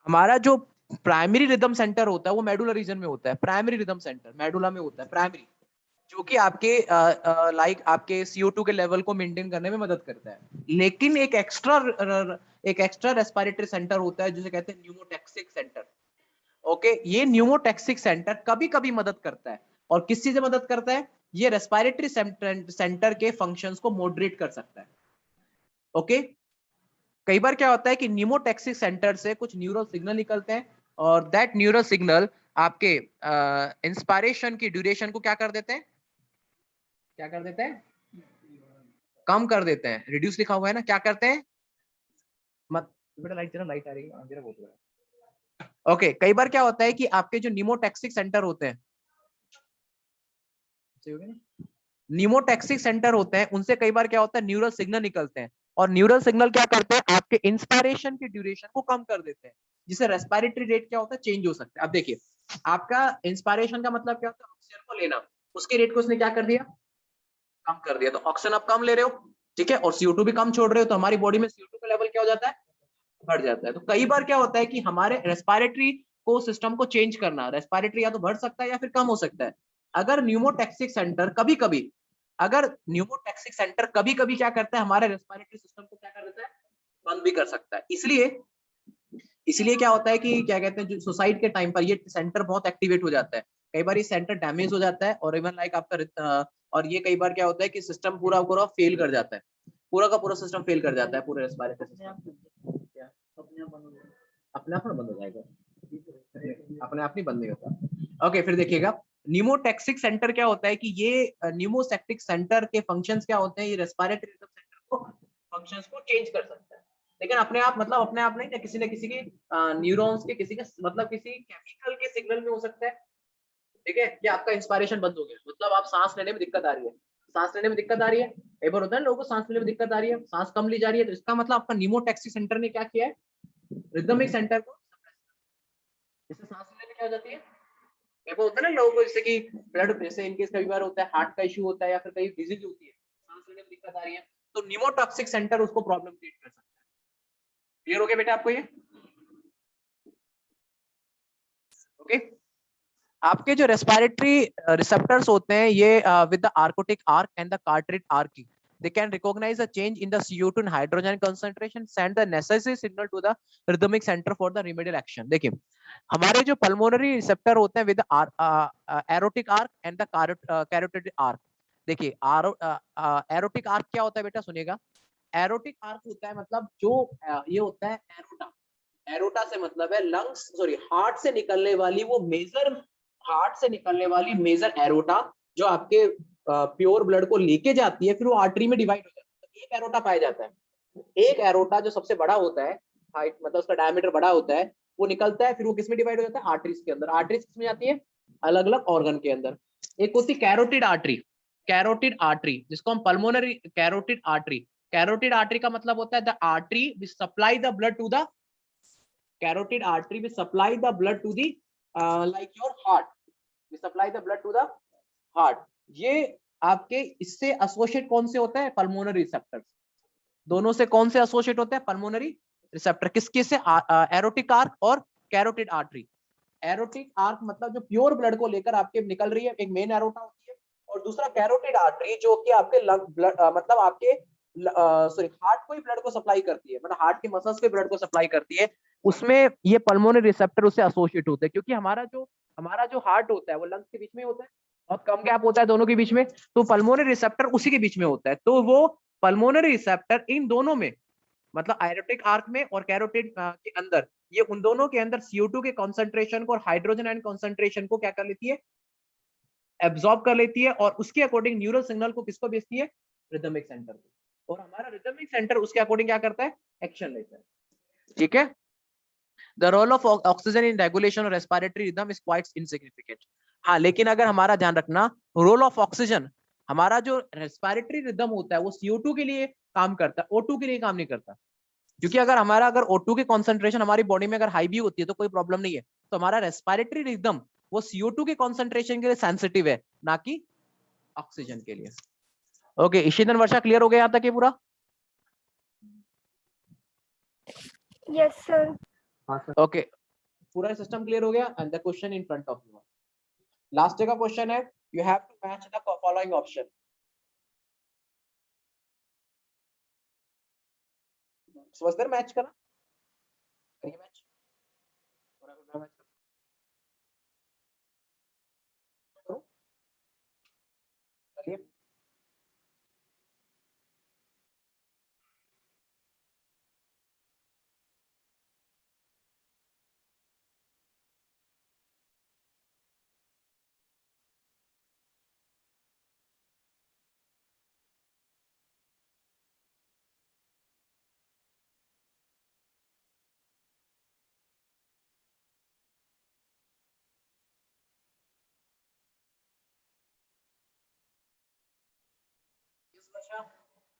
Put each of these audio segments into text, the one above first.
हमारा जो primary rhythm centre होता है वो मेडुला रीजन में होता है, प्राइमरी रिदम सेंटर मेडुला में होता है, प्राइमरी, जो कि आपके लाइक आपके CO2 के लेवल को मेंटेन करने में मदद करता है। लेकिन एक एक्स्ट्रा रेस्पिरेटरी सेंटर होता है जिसे कहते हैं न्यूमोटैक्सिक सेंटर। ओके, ये न्यूमोटैक्सिक सेंटर कभी कभी मदद करता है, और किस चीज से मदद करता है? ये रेस्पिरेटरी सेंटर के फंक्शंस को मॉडरेट कर सकता है। ओके, कई बार क्या होता है कि न्यूमोटैक्सिक सेंटर से कुछ न्यूरल सिग्नल निकलते हैं, और दैट न्यूरल सिग्नल आपके इंस्पायरेशन की ड्यूरेशन को क्या कर देते हैं? क्या कर देते हैं? कम कर देते हैं। रिड्यूस लिखा हुआ है ना, क्या करते हैं? मत बेटा लाइट जरा, लाइट आ रही है अंधेरा बहुत हो रहा है। ओके, कई बार क्या होता है कि आपके जो न्यूमोटैक्सिक सेंटर होते हैं, न्यूमोटैक्सिक सेंटर होते हैं, उनसे कई बार क्या होता है, न्यूरल सिग्नल निकलते हैं, और न्यूरल सिग्नल क्या करते हैं? आपके इंस्पायरेशन की ड्यूरेशन को कम कर देते हैं, जिससे रेस्पिरेटरी रेट क्या होता है? चेंज हो सकता है। अब देखिए, आपका इंस्पायरेशन का मतलब क्या होता है? ऑक्सीजन को लेना, उसके रेट को उसने क्या कर दिया? कम कर दिया। तो ऑक्सीजन आप कम ले रहे हो, ठीक है, और CO2 भी कम छोड़ रहे हो, तो हमारी बॉडी में CO2 का लेवल क्या हो जाता है? बढ़ जाता है। तो कई बार क्या होता है कि हमारे रेस्पिरेटरी को सिस्टम को चेंज करना, रेस्पिरेटरी या तो बढ़ सकता है या फिर कम हो सकता है। अगर न्यूमोटैक्सिक सेंटर कभी कभी अगर न्यूमोटैक्सिक सेंटर कभी कभी क्या करता है? हमारे रेस्पिरेटरी सिस्टम को क्या कर देता है? बंद भी कर सकता है। इसलिए इसलिए क्या होता है कि क्या कहते हैं, जो सुसाइड के टाइम पर ये सेंटर बहुत एक्टिवेट हो जाता है। कई बार ये सेंटर डैमेज हो जाता है, और इवन लाइक आपका और ये कई बार क्या होता है कि सिस्टम पूरा पूरा फेल कर जाता है, पूरा का पूरा सिस्टम फेल कर जाता है, पूरे रेस्पिरेटरी सिस्टम। क्या अपने आप बंद हो जाएगा? अपने आप नहीं बंद नहीं होता। ओके, फिर देखिएगा, न्यूमोटैक्सिक सेंटर क्या होता है कि ये न्यूमोसेप्टिक सेंटर के फंक्शंस क्या होते हैं? ये रेस्पिरेटरी सेंटर को फंक्शंस को चेंज कर सकता है, लेकिन अपने आप, मतलब अपने आप नहीं, ना किसी के न्यूरॉन्स के, किसी के मतलब किसी केमिकल के सिग्नल में हो सकता है। ठीक है, कि आपका इंस्पायरेशन बंद हो गया, मतलब आप सांस लेने में दिक्कत आ रही है, सांस लेने में दिक्कत आ रही है, एक बार होता है लोगों को सांस लेने में दिक्कत आ रही है, सांस कम ली जा रही है, तो इसका मतलब आपका न्यूमोटैक्सिक सेंटर ने क्या किया है? रिदमिक सेंटर को, इससे सांस लेने में क्या हो जाती है? देखो होता है ना लोगों को, जैसे कि ब्लड, जैसे इनकेस कई बार होता है हार्ट का इश्यू होता है, या फिर कई डिजीज होती है, सांस लेने में दिक्कत आ रही है, तो न्यूमोटॉक्सिक सेंटर उसको प्रॉब्लम क्रिएट कर सकता है। क्लियर हो गया बेटा आपको ये? ओके, आपके जो रेस्पिरेटरी रिसेप्टर्स होते हैं, ये with the aortic arch and the carotid arch, they can recognize a change in the CO2 and hydrogen concentration, send the necessary signal to the rhythmic center for the remedial action। देखिए, हमारे जो pulmonary receptor होते हैं with aortic arch and the carotid arch. देखिए, aortic arch क्या होता है बेटा? सुनिएगा, एरोटिक आर्क होता है मतलब जो ये होता है एरोटा, एरोटा से मतलब है लंग्स, सॉरी, हार्ट से निकलने वाली वो मेजर, हार्ट से निकलने वाली मेजर एरोटा, जो आपके प्योर ब्लड को लेके जाती है, फिर वो आर्टरी में डिवाइड हो जाता है। तो एक एरोटा पाया जाता है, एक एरोटा जो सबसे बड़ा होता है, हाइट मतलब उसका डायमीटर बड़ा होता है, वो निकलता है, फिर वो किसमें डिवाइड हो जाता है? आर्टरीज के अंदर। आर्टरीज किसमें जाती है? अलग अलग ऑर्गन के अंदर। एक होती है कैरोटिड आर्टरी, कैरोटिड आर्टरी जिसको हम pulmonary carotid artery, carotid artery का मतलब होता है the artery which supply the blood to the, carotid artery will supply the blood to the like your heart, will supply the blood to the heart। ये आपके इससे associate कौन से होता है? Pulmonary receptors. दोनों से कौन से एसोसिएट होते हैं? Pulmonary receptor. किसके से? एरोटिक आर्क और कैरोटिड आर्टरी। एरोटिक आर्क मतलब जो प्योर ब्लड को लेकर आपके निकल रही है, एक मेन एरोटा होती है, और दूसरा कैरोटिड आर्टरी जो कि आपके लंग ब्लड मतलब आपके सॉरी हार्ट को ही ब्लड को सप्लाई करती है, मतलब हार्ट के मसल्स के ब्लड को सप्लाई करती है, उसमें ये पल्मोनरी रिसेप्टर उससे एसोसिएट होते हैं, क्योंकि हमारा जो हार्ट होता है वो लंग्स के बीच में होता है, और कम गैप होता है दोनों के बीच में, तो पल्मोनरी रिसेप्टर उसी के बीच में होता है। तो वो पल्मोनरी रिसेप्टर इन दोनों में, मतलब एरोटिक आर्क में और कैरोटिड के अंदर, ये उन दोनों के अंदर CO2 के कॉन्सेंट्रेशन को और हाइड्रोजन आयन कॉन्सेंट्रेशन को क्या कर लेती है? एब्जॉर्ब कर लेती है, और उसके अकॉर्डिंग न्यूरल सिग्नल को किसको भेजती है? रिदमिक सेंटर को। और हमारा रिदमिक सेंटर उसके अकॉर्डिंग क्या करता है? एक्शन लेता है। ठीक है, the role of oxygen in regulation और respiratory rhythm is quite insignificant. हाँ, लेकिन अगर हमारा ध्यान रखना, रोल ऑफ ऑक्सीजन, हमारा जो रेस्पिरेटरी रिदम होता है वो CO2 के लिए काम करता है, O2 के लिए काम नहीं करता। क्योंकि अगर O2 की कॉन्सेंट्रेशन हमारी बॉडी में अगर हाई भी होती है तो कोई प्रॉब्लम नहीं है, तो हमारा रेस्पिरेटरी रिदम वो CO2 के कॉन्सेंट्रेशन के लिए सेंसिटिव है, ना कि ऑक्सीजन के लिए। ओके, ईशितन, वर्षा, क्लियर हो गया यहाँ तक ये पूरा? Yes sir. हाँ सर। ओके, पूरा सिस्टम क्लियर हो गया and the question in front of you. Last का क्वेश्चन है, you have to match the following option. समझते हैं मैच करना, करिए मैच, पूरा मैच करो, करिए।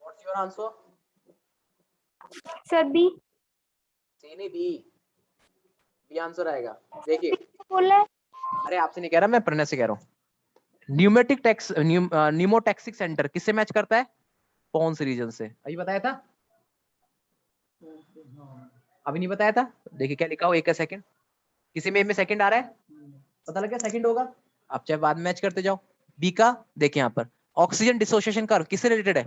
What's your answer? Sir B. C नहीं, बी, बी आंसर आएगा। देखिए, बोल रहा है। अरे आपसे नहीं कह रहा मैं, प्रणय से कह रहा हूँ। न्यूमेटिक टैक्स न्यूमोटैक्सिक सेंटर किससे मैच करता है? पॉन्स रीजन से। अभी बताया था, अभी नहीं बताया था। देखिए क्या लिखा हो, एक सेकंड, किसी में सेकंड आ रहा है, पता लग गया सेकंड होगा। आप चाहे बाद में मैच करते जाओ। बी का देखिए यहाँ पर, ऑक्सीजन डिसोसिएशन कर्व किससे रिलेटेड है?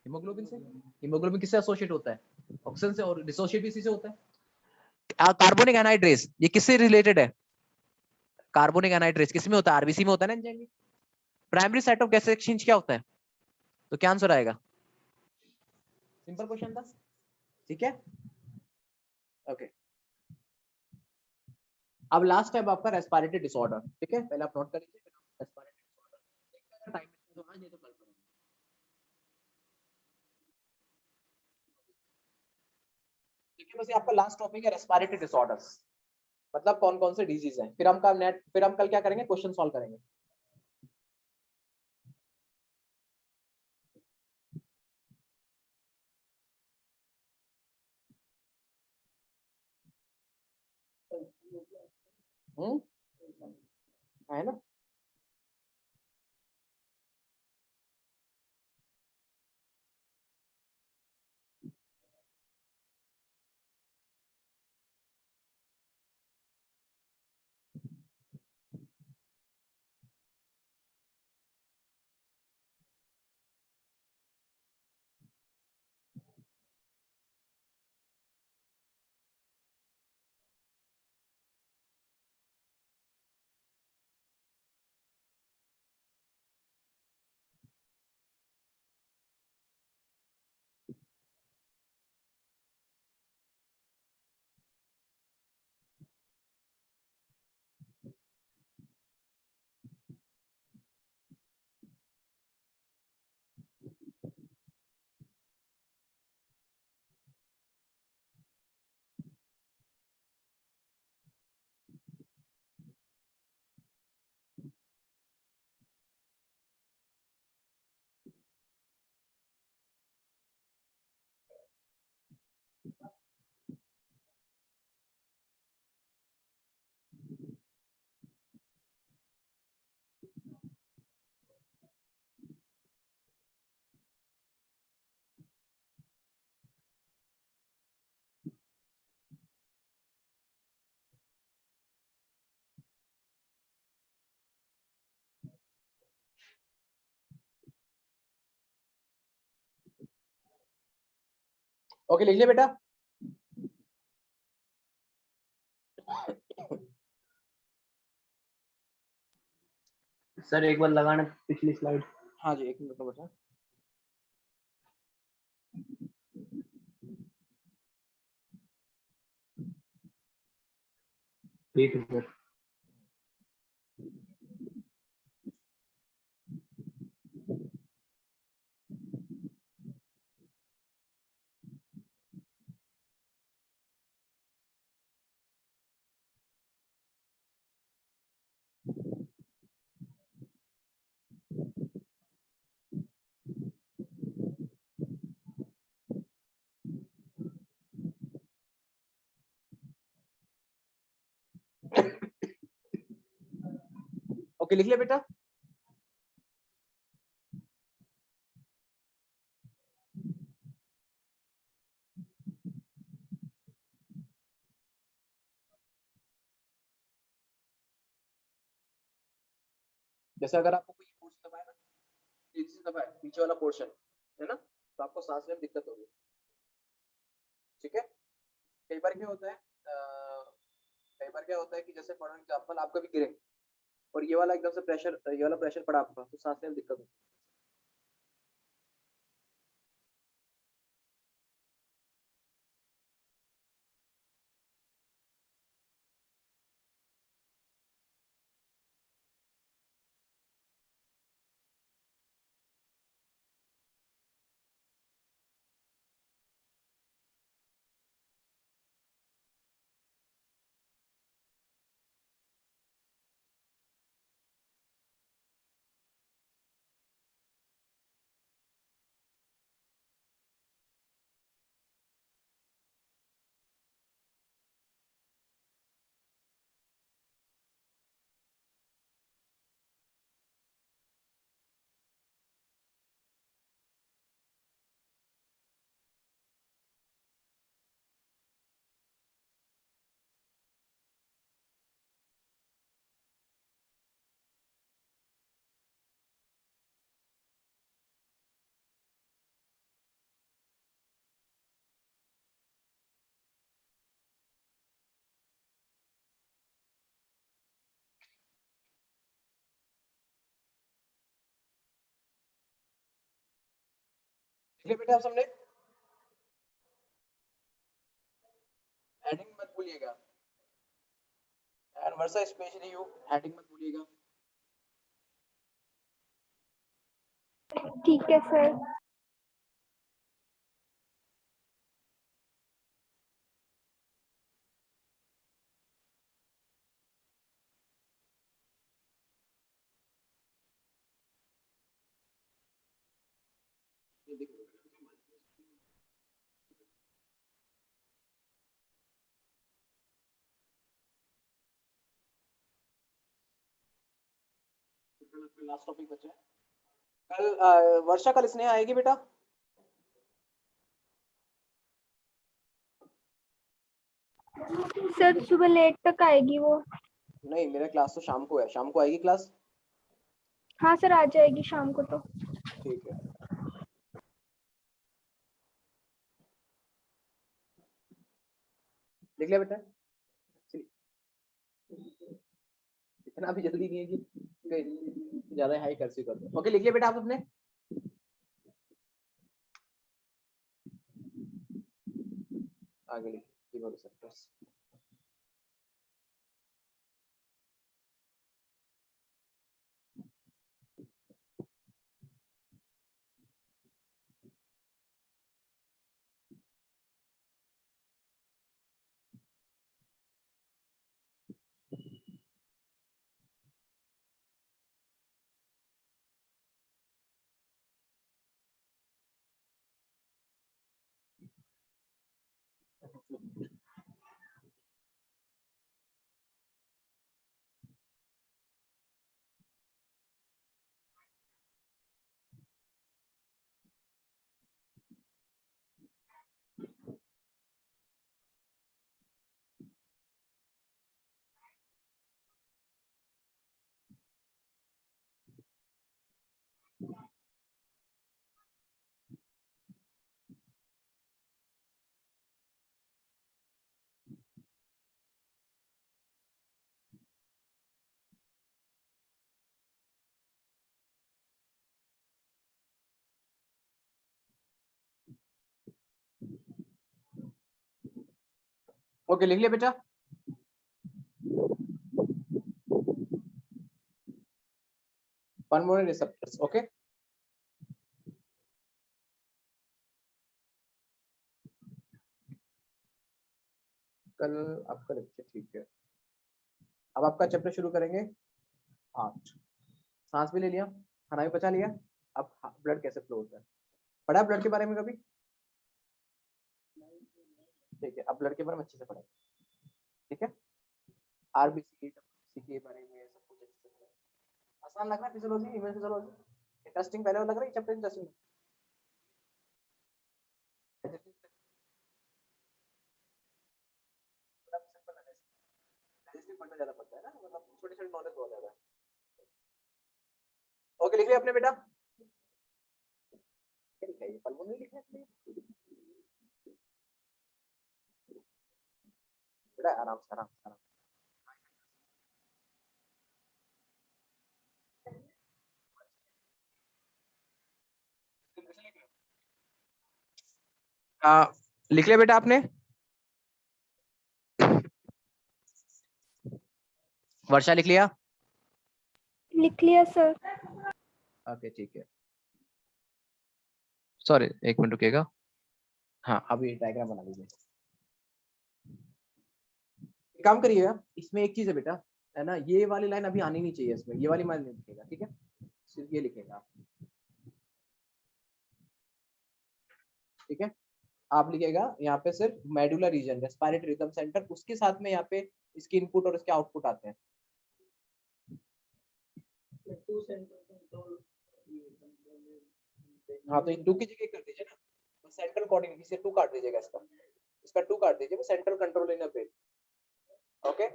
हीमोग्लोबिन से। हीमोग्लोबिन किससे एसोसिएट होता है? ऑक्सीजन से, और डिसोसिएट भी इसी से होता है। कार्बोनिक एनहाइड्रेस ये किससे रिलेटेड है? कार्बोनिक एनहाइड्रेस किसमें होता है? आरबीसी में होता है ना एंजाइम में। Primary site of gas exchange क्या होता है? तो क्या आंसर आएगा? सिंपल क्वेश्चन था, ठीक है, ओके। अब लास्ट है आपका रेस्पिरेटरी डिसऑर्डर, ठीक है, पहले आप नोट कर लीजिए, रेस्पिरेटरी डिसऑर्डर टाइम तो आज नहीं तो कल करेंगे। देखिए बस ये आपका लास्ट टॉपिक है, रेस्पिरेटरी डिसऑर्डर्स, मतलब कौन कौन से डिजीज हैं। फिर हम कल क्या करेंगे, क्वेश्चन सॉल्व करेंगे। है ना? ओके, लिख लिया बेटा। सर एक बार लगाना पिछली स्लाइड। हाँ जी, एक मिनट बेटा। ठीक है सर। ओके, लिख लिया बेटा। जैसे अगर आपको कोई पोर्शन दबाया ना, तेजी से दबाया नीचे वाला पोर्शन, है ना, तो आपको सांस लेने में दिक्कत होगी। ठीक है। कई बार क्या होता है, कई बार क्या होता है कि जैसे फॉर एग्जाम्पल आप कभी गिरे और ये वाला एकदम से प्रेशर, ये वाला प्रेशर पड़ा आपका, तो सांस लेने में दिक्कत होगी। इसलिए बेटा आप सबने हेडिंग मत भूलिएगा, and Varsha specially you heading मत भूलिएगा। ठीक है सर। ये देखो लास्ट टॉपिक बचा है। कल वर्षा, कल स्नेहा आएगी बेटा? सर सुबह लेट तक आएगी वो। नहीं, मेरा क्लास तो शाम को है, शाम को आएगी क्लास। हाँ सर, आ जाएगी शाम को तो। ठीक है। देख लिया बेटा? इतना भी जल्दी नहीं है कि ज्यादा हाई कर कर दो। ओके, लिख लिया बेटा आप अपने? आगे लिखिए रिसेप्टर्स। ओके, लिख लिया बेटा? pulmonary receptors। ओके, कल आपका लेक्चर, ठीक है। अब आपका चैप्टर शुरू करेंगे 8। सांस भी ले लिया, खाना भी पचा लिया, अब ब्लड कैसे फ्लो होता है पढ़ा ब्लड के बारे में कभी? ठीक है, अब ब्लड के बारे में अच्छे से पढ़ा। ठीक है, आरबीसी के बारे में सब कुछ अच्छे से पढ़ा। आसान लग रहा है फिजियोलॉजी, इमेज फिजियोलॉजी इंटरेस्टिंग पहले लग रहा है, चैप्टर इंटरेस्टिंग पढ़ना ज्यादा पड़ता है ना, मतलब छोटी छोटी नॉलेज बहुत ज्यादा है। ओके लिख लिया आपने बेटा? क्या लिखा है ये? पल्मोनरी लिखा है बेटा? आराम से आराम से आराम से। लिख लिया बेटा आपने? वर्षा लिख लिया? लिख लिया सर। ओके ठीक है, सॉरी एक मिनट रुकिएगा। हाँ अभी डायग्राम बना लीजिए। एक काम करिएगा, इसमें एक चीज है बेटा, है ना, ये वाली लाइन अभी आनी नहीं चाहिए इसमें, ये वाली लाइन नहीं लिखेगा, ठीक है, सिर्फ ये लिखेगा, ठीक है। आप लिखेगा यहाँ पे सिर्फ medullary region, respiratory rhythm centre, उसके साथ में यहाँ पे इसके इनपुट और इसके आउटपुट आते हैं। हाँ तो इन 2 की जगह कर दीजिए ना, तो सेंट्रल कोऑर्डिनेट से 2 काट दीजिएगा, इसका 2 काट दीजिए, वो central control in a brain. Okay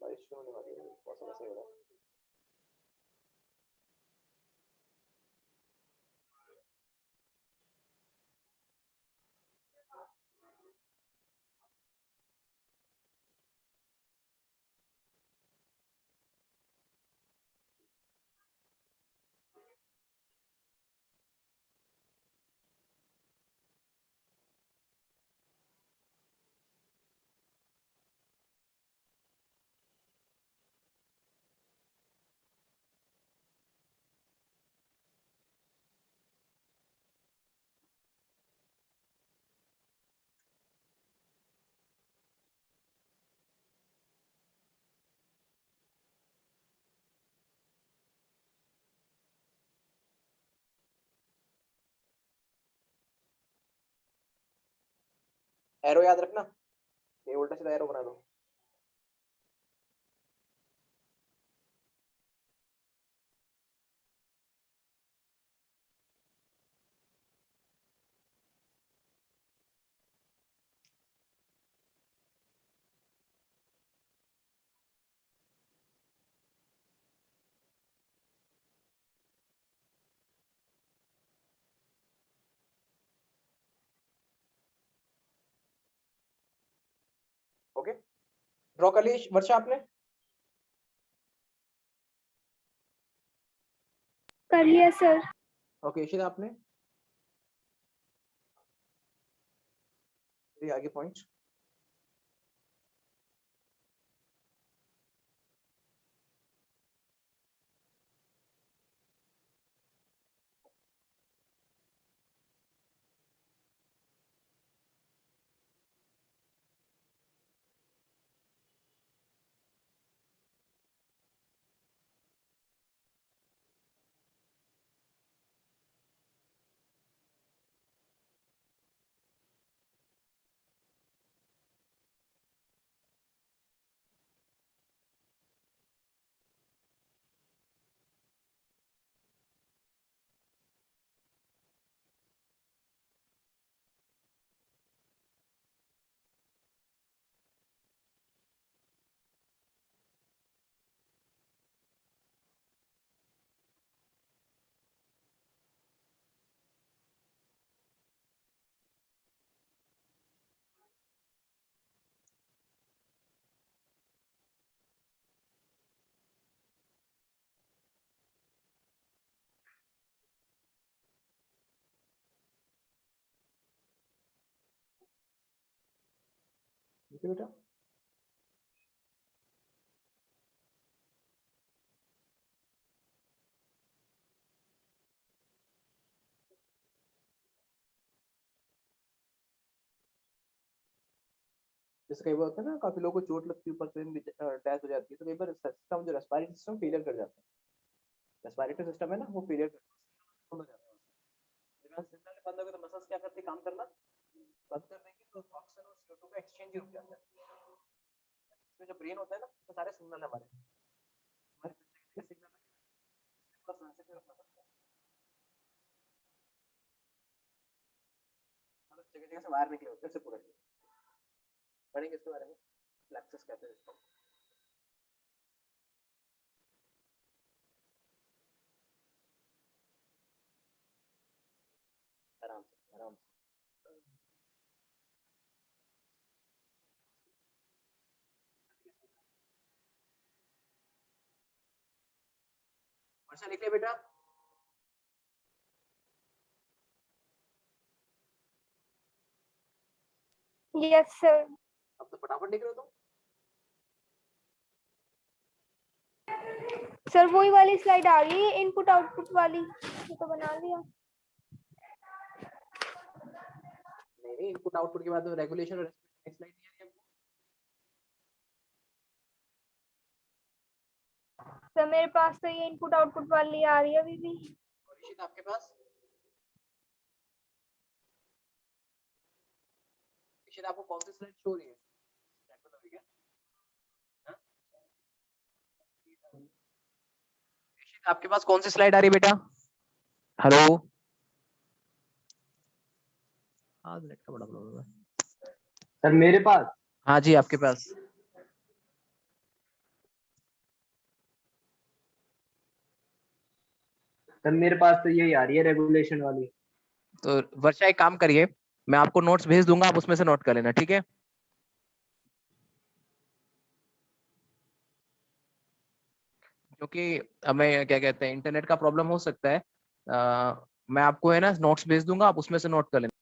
बारिश होने वाली है, मौसम ऐसे हो रहा है। एरो याद रखना, ये उल्टा सीधा एरो बना दो। ओके ड्रॉ कर ली वर्षा आपने? कर लिया सर। ओके इशिता आपने? ये आगे पॉइंट। ठीक है बेटा। जैसे कई बार होता है ना, काफी लोगों को चोट लगती है, ऊपर से डैश हो जाती है, तो कई बार सिस्टम जो रेस्पिरेटरी सिस्टम फेलियर कर जाता है, रेस्पिरेटरी सिस्टम है ना वो फेलियर हो जाता है। जब सिग्नल बंद हो गया तो मसल्स क्या करती है, काम करना बंद कर देंगे, तो ऑक्सीजन और CO2 का एक्सचेंज ही रुक जाता है। इसमें जो ब्रेन होता है ना, तो सारे सिग्नल हमारे हमारे सिग्नल का सेंसिटिव रखना पड़ता है, मतलब जगह जगह से वायर निकले होते हैं, पूरे पढ़ेंगे इसके बारे में, फ्लेक्सस कहते हैं इसको। आराम से। वर्षा लिख लिया बेटा? Yes sir. अब तो फटाफट लिख रहे हो तुम। सर वही वाली स्लाइड आ रही है, इनपुट आउटपुट वाली, ये तो बना लिया। नहीं, इनपुट आउटपुट के बाद रेगुलेशन और नेक्स्ट स्लाइड नहीं आ रही आपको? सर मेरे पास तो ये इनपुट आउटपुट वाली आ रही है अभी भी। और ऋषित आपके पास? ऋषित आपको कौन सी स्लाइड शो हो रही है? हाँ? ऋषित आपके पास कौन सी स्लाइड आ रही है बेटा? हेलो? आज नेट का बड़ा प्रॉब्लम है। सर मेरे पास, हाँ जी आपके पास। सर मेरे पास तो यही आ रही है रेगुलेशन वाली। तो वर्षा एक काम करिए, मैं आपको नोट्स भेज दूंगा, आप उसमें से नोट कर लेना, ठीक है? क्योंकि हमें क्या कहते हैं, इंटरनेट का प्रॉब्लम हो सकता है। मैं आपको है ना नोट्स भेज दूंगा, आप उसमें से नोट कर लेना।